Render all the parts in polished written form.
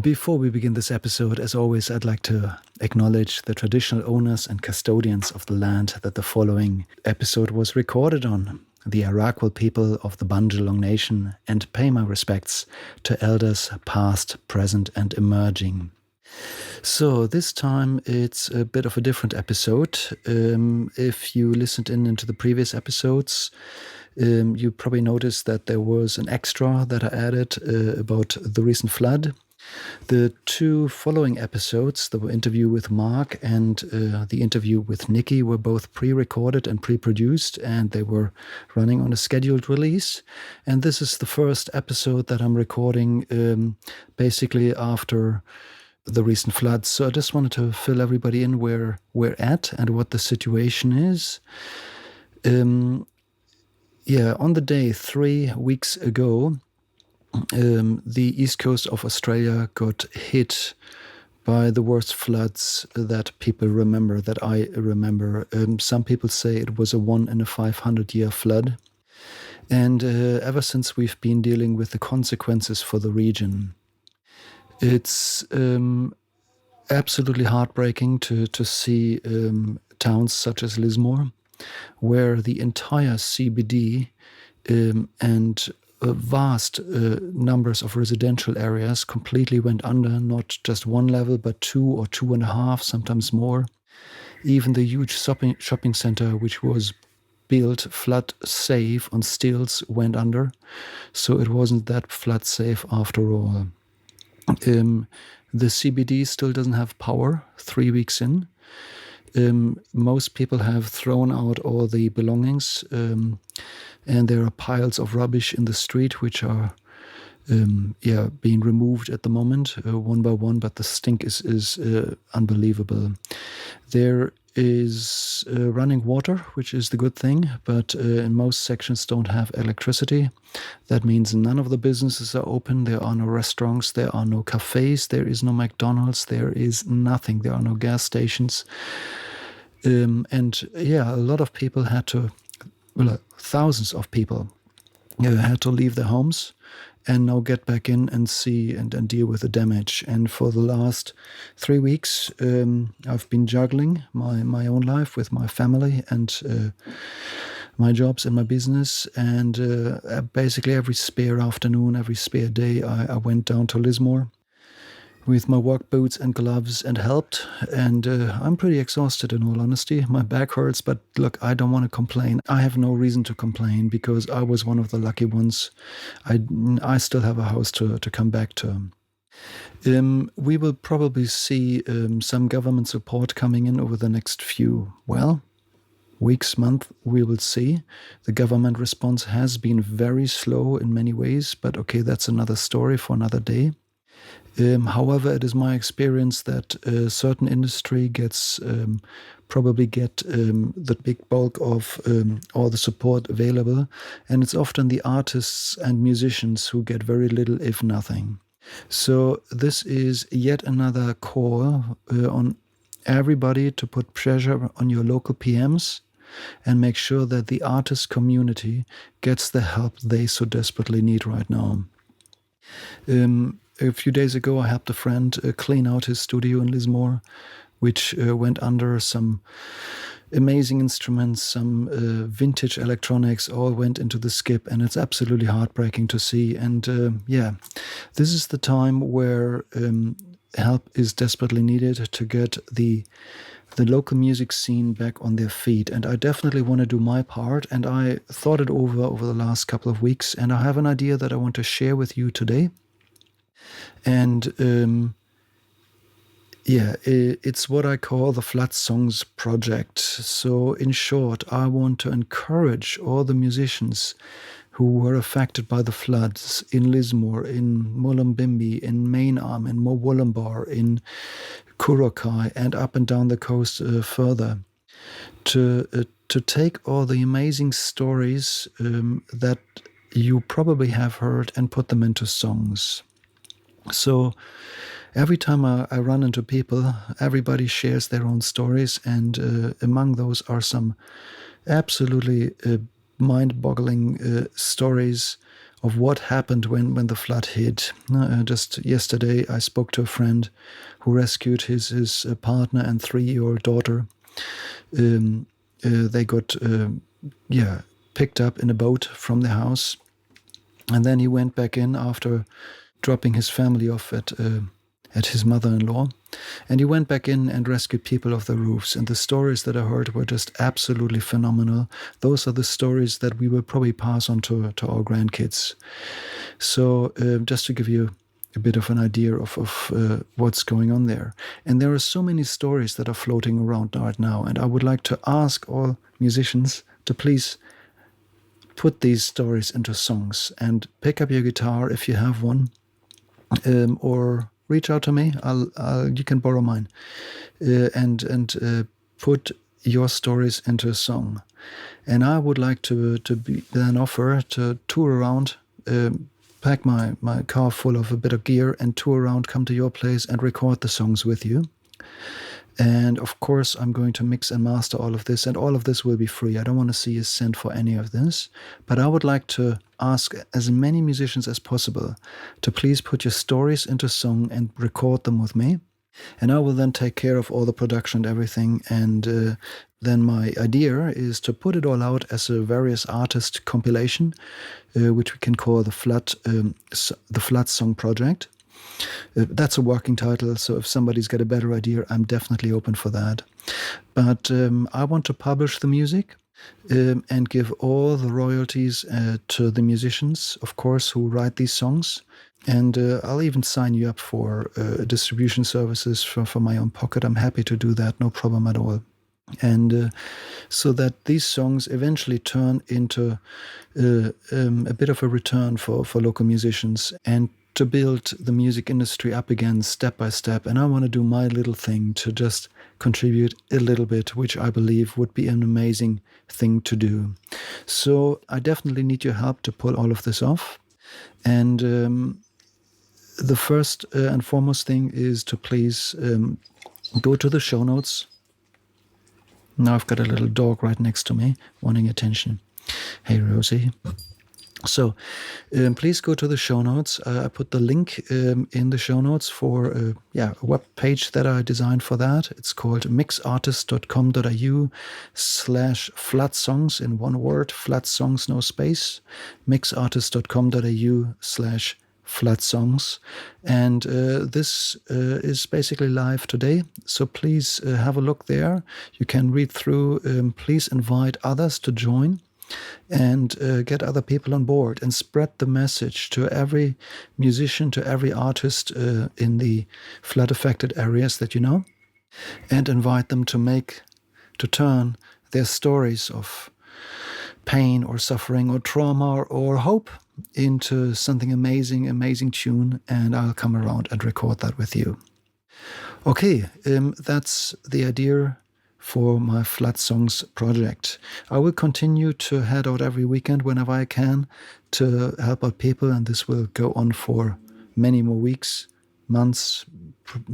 Before we begin this episode, as always, I'd like to acknowledge the traditional owners and custodians of the land that the following episode was recorded on, the Arakwal people of the Bunge Nation, and pay my respects to elders past, present, and emerging. So this time it's a bit of a different episode. If you listened into the previous episodes, you probably noticed that there was an extra that I added about the recent flood. The two following episodes, the interview with Mark and the interview with Nicki, were both pre-recorded and pre-produced, and they were running on a scheduled release. And this is the first episode that I'm recording basically after the recent floods. So I just wanted to fill everybody in where we're at and what the situation is. On the day 3 weeks ago, the east coast of Australia got hit by the worst floods that people remember, that I remember. Some people say it was a 1 in a 500-year flood. And ever since, we've been dealing with the consequences for the region. It's absolutely heartbreaking to see towns such as Lismore, where the entire CBD and vast numbers of residential areas completely went under, not just one level, but 2 or 2.5, sometimes more. Even the huge shopping center, which was built flood safe on stilts, went under. So it wasn't that flood safe after all. The CBD still doesn't have power 3 weeks in. Most people have thrown out all the belongings, and there are piles of rubbish in the street which are being removed at the moment, one by one, but the stink is unbelievable. There is running water, which is the good thing, but in most sections don't have electricity. That means none of the businesses are open. There are no restaurants, there are no cafes, there is no McDonald's, there is nothing. There are no gas stations. A lot of people thousands of people had to leave their homes and now get back in and see and deal with the damage. And for the last 3 weeks, I've been juggling my own life with my family and my jobs and my business. And basically every spare afternoon, every spare day, I went down to Lismore with my work boots and gloves and helped. And I'm pretty exhausted, in all honesty. My back hurts, but look, I don't want to complain. I have no reason to complain because I was one of the lucky ones. I still have a house to come back to. We will probably see some government support coming in over the next few, weeks, month, we will see. The government response has been very slow in many ways, but okay, that's another story for another day. However, it is my experience that a certain industry probably get the big bulk of all the support available, and it's often the artists and musicians who get very little, if nothing. So this is yet another call on everybody to put pressure on your local PMs and make sure that the artist community gets the help they so desperately need right now. A few days ago, I helped a friend clean out his studio in Lismore, which went under. Some amazing instruments, some vintage electronics, all went into the skip, and it's absolutely heartbreaking to see. And this is the time where help is desperately needed to get the local music scene back on their feet. And I definitely want to do my part, and I thought it over the last couple of weeks, and I have an idea that I want to share with you today. And it's what I call the Flood Songs Project. So in short, I want to encourage all the musicians who were affected by the floods in Lismore, in Mullumbimby, in Main Arm, in Murwillumbah, in Kurokai, and up and down the coast further, to take all the amazing stories that you probably have heard and put them into songs. So every time I run into people, everybody shares their own stories, and among those are some absolutely mind-boggling stories of what happened when the flood hit. Just yesterday, I spoke to a friend who rescued his partner and 3-year-old daughter. They got picked up in a boat from the house, and then he went back in after dropping his family off at his mother-in-law. And he went back in and rescued people off the roofs. And the stories that I heard were just absolutely phenomenal. Those are the stories that we will probably pass on to our grandkids. So just to give you a bit of an idea of what's going on there. And there are so many stories that are floating around right now. And I would like to ask all musicians to please put these stories into songs and pick up your guitar if you have one, or reach out to me. You can borrow mine, and put your stories into a song. And I would like to then offer to tour around, pack my car full of a bit of gear and tour around, come to your place and record the songs with you. And of course, I'm going to mix and master all of this, and all of this will be free. I don't want to see a cent for any of this, but I would like to ask as many musicians as possible to please put your stories into song and record them with me. And I will then take care of all the production and everything. And then my idea is to put it all out as a various artist compilation, which we can call the Flood Song Project. That's a working title, so if somebody's got a better idea, I'm definitely open for that. But I want to publish the music and give all the royalties to the musicians, of course, who write these songs. And I'll even sign you up for distribution services for my own pocket. I'm happy to do that, no problem at all. And so that these songs eventually turn into a bit of a return for local musicians, and to build the music industry up again step by step. And I want to do my little thing to just contribute a little bit, which I believe would be an amazing thing to do. So I definitely need your help to pull all of this off. And the first and foremost thing is to please go to the show notes. Now I've got a little dog right next to me wanting attention. Hey, Rosie. So please go to the show notes. I put the link in the show notes for a web page that I designed for that. It's called mixartist.com.au/flood_songs in one word, flood songs, no space, mixartist.com.au/flood songs. And this is basically live today. So please have a look there. You can read through. Please invite others to join, and get other people on board, and spread the message to every musician, to every artist in the flood-affected areas that you know, and invite them to turn their stories of pain or suffering or trauma or hope into something amazing tune, and I'll come around and record that with you. Okay, that's the idea for my Flood Songs project. I will continue to head out every weekend whenever I can to help out people, and this will go on for many more weeks, months,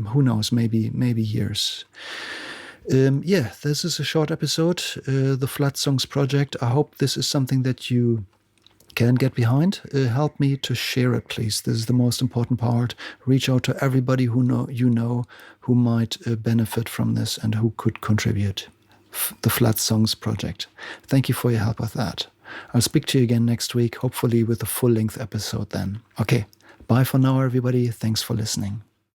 who knows, maybe years. This is a short episode, the Flood Songs project. I hope this is something that you can get behind. Help me to share it, please. This is the most important part. Reach out to everybody who who might benefit from this and who could contribute. The Flood Songs project. Thank you for your help with that. I'll speak to you again next week, hopefully with a full-length episode then. Okay, bye for now, everybody. Thanks for listening.